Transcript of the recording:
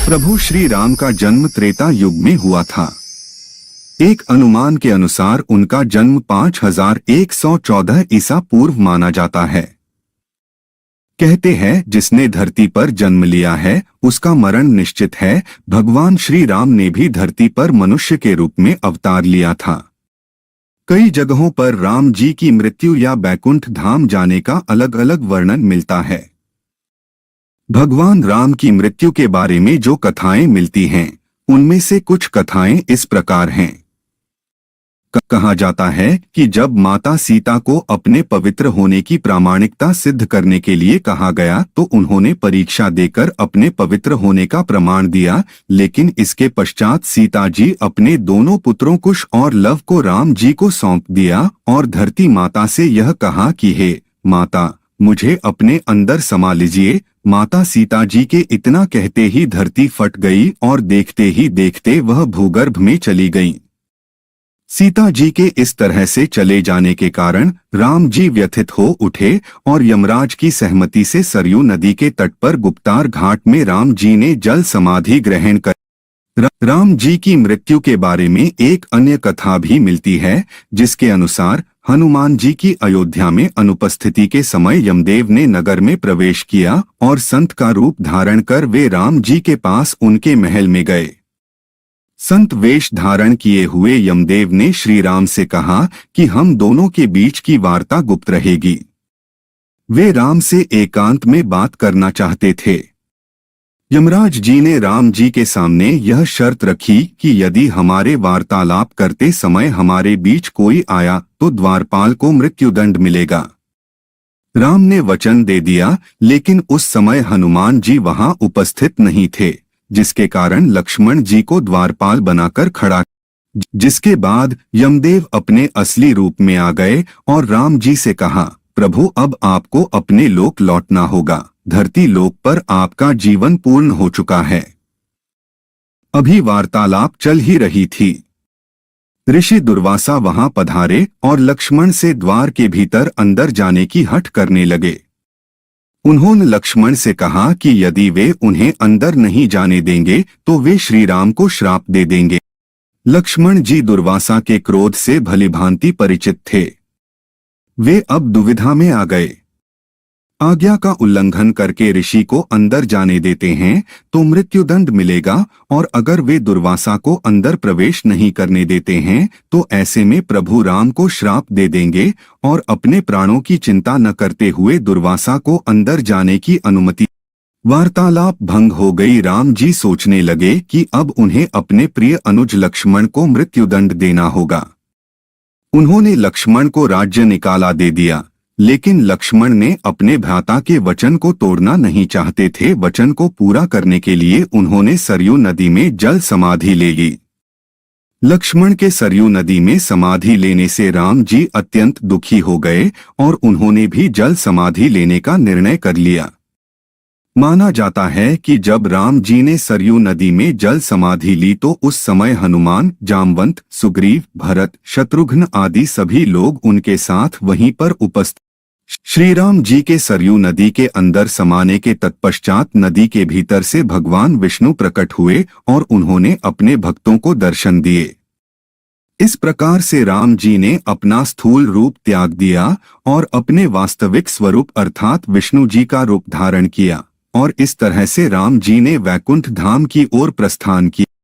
प्रभु श्री राम का जन्म त्रेता युग में हुआ था। एक अनुमान के अनुसार उनका जन्म 5114 ईसा पूर्व माना जाता है। कहते हैं जिसने धरती पर जन्म लिया है उसका मरण निश्चित है। भगवान श्री राम ने भी धरती पर मनुष्य के रूप में अवतार लिया था। कई जगहों पर राम जी की मृत्यु या बैकुंठ धाम जाने का अलग अलग वर्णन मिलता है। भगवान राम की मृत्यु के बारे में जो कथाएं मिलती हैं उनमें से कुछ कथाएं इस प्रकार हैं। कहा जाता है कि जब माता सीता को अपने पवित्र होने की प्रामाणिकता सिद्ध करने के लिए कहा गया तो उन्होंने परीक्षा देकर अपने पवित्र होने का प्रमाण दिया, लेकिन इसके पश्चात सीता जी अपने दोनों पुत्रों कुश और लव को राम जी को सौंप दिया और धरती माता से यह कहा कि हे माता, मुझे अपने अंदर समा लीजिए। माता सीता जी के इतना कहते ही धरती फट गई और देखते ही देखते वह भूगर्भ में चली गईं। सीता जी के इस तरह से चले जाने के कारण राम जी व्यथित हो उठे और यमराज की सहमति से सरयू नदी के तट पर गुप्तार घाट में राम जी ने जल समाधि ग्रहण कर। राम जी की मृत्यु के बारे में एक अन्य कथा भी मिलती है, जिसके अनुसार हनुमान जी की अयोध्या में अनुपस्थिति के समय यमदेव ने नगर में प्रवेश किया और संत का रूप धारण कर वे राम जी के पास उनके महल में गए। संत वेश धारण किए हुए यमदेव ने श्री राम से कहा कि हम दोनों के बीच की वार्ता गुप्त रहेगी। वे राम से एकांत में बात करना चाहते थे। यमराज जी ने राम जी के सामने यह शर्त रखी कि यदि हमारे वार्तालाप करते समय हमारे बीच कोई आया तो द्वारपाल को मृत्युदंड मिलेगा। राम ने वचन दे दिया, लेकिन उस समय हनुमान जी वहां उपस्थित नहीं थे, जिसके कारण लक्ष्मण जी को द्वारपाल बनाकर खड़ा। जिसके बाद यमदेव अपने असली रूप में आ गए और राम जी से कहा, प्रभु अब आपको अपने लोक लौटना होगा। धरती लोक पर आपका जीवन पूर्ण हो चुका है। अभी वार्तालाप चल ही रही थी। ऋषि दुर्वासा वहां पधारे और लक्ष्मण से द्वार के भीतर अंदर जाने की हठ करने लगे। उन्होंने लक्ष्मण से कहा कि यदि वे उन्हें अंदर नहीं जाने देंगे तो वे श्री राम को श्राप दे देंगे। लक्ष्मण जी दुर्वासा के क्रोध से भलीभांति परिचित थे। वे अब दुविधा में आ गए। आज्ञा का उल्लंघन करके ऋषि को अंदर जाने देते हैं तो मृत्युदंड मिलेगा, और अगर वे दुर्वासा को अंदर प्रवेश नहीं करने देते हैं तो ऐसे में प्रभु राम को श्राप दे देंगे और अपने प्राणों की चिंता न करते हुए दुर्वासा को अंदर जाने की अनुमति। वार्तालाप भंग हो गई। राम जी सोचने लगे कि अब उन्हें अपने प्रिय अनुज लक्ष्मण को मृत्युदंड देना होगा। उन्होंने लक्ष्मण को राज्य निकाला दे दिया, लेकिन लक्ष्मण ने अपने भ्राता के वचन को तोड़ना नहीं चाहते थे। वचन को पूरा करने के लिए उन्होंने सरयू नदी में जल समाधि ले ली। लक्ष्मण के सरयू नदी में समाधि लेने से राम जी अत्यंत दुखी हो गए और उन्होंने भी जल समाधि लेने का निर्णय कर लिया। माना जाता है कि जब राम जी ने सरयू नदी में जल समाधि ली तो उस समय हनुमान, जामवंत, सुग्रीव, भरत, शत्रुघ्न आदि सभी लोग उनके साथ वहीं पर उपस्थित। श्री राम जी के सरयू नदी के अंदर समाने के तत्पश्चात नदी के भीतर से भगवान विष्णु प्रकट हुए और उन्होंने अपने भक्तों को दर्शन दिए। इस प्रकार से राम जी ने अपना स्थूल रूप त्याग दिया और अपने वास्तविक स्वरूप अर्थात विष्णु जी का रूप धारण किया, और इस तरह से राम जी ने वैकुंठ धाम की ओर प्रस्थान किया।